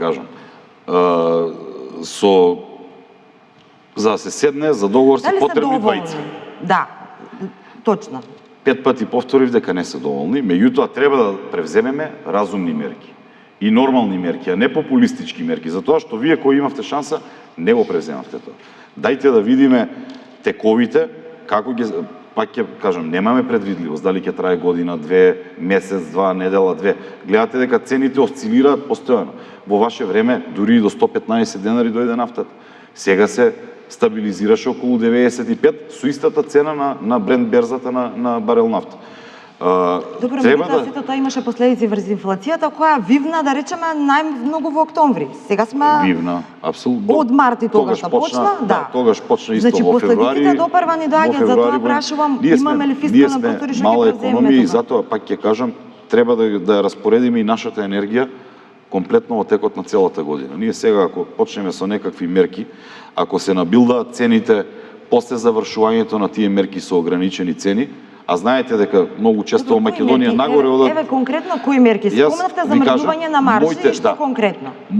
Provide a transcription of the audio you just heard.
кажам, за да се седне, за договор се потребни двајца. Да, точно. 5 пати повторив дека не се доволни, меѓутоа треба да превземеме разумни мерки и нормални мерки, а не популистички мерки, затоа што вие кои имавте шанса, не го превземавте тоа. Дајте да видиме тековите, како ги, пак ќе кажам, немаме предвидливост, дали ќе трае година, две, месец, два, недела, две. Гледате дека цените осцилираат постојано. Во ваше време, дури и до 115 денари дојде нафтата. Сега се стабилизираше околу 95 со истата цена на Брент берзата на барел нафта. Добро, меѓутоа сето тоа имаше последици врз инфлацијата, која вивна, да речеме, најмногу во октомври. Сега сме вивна, апсолутно. Од март и тогаш почна, да. Тогаш почна исто во февруари. Значи последиците допрва ни доаѓаат, затоа прашувам, имаме ли фискална простори што ќе преземеме и затоа пак ќе кажам, треба да распоредиме и нашата енергија комплетно во текот на целата година. Ние сега ако почнеме со некакви мерки, ако се набилдаат цените после завршувањето на тие мерки со ограничени цени, а знаете дека многу често во Македонија нагоре одат... Еве конкретно кои мерки? Спомнавте за мрдување на маржи и што конкретно?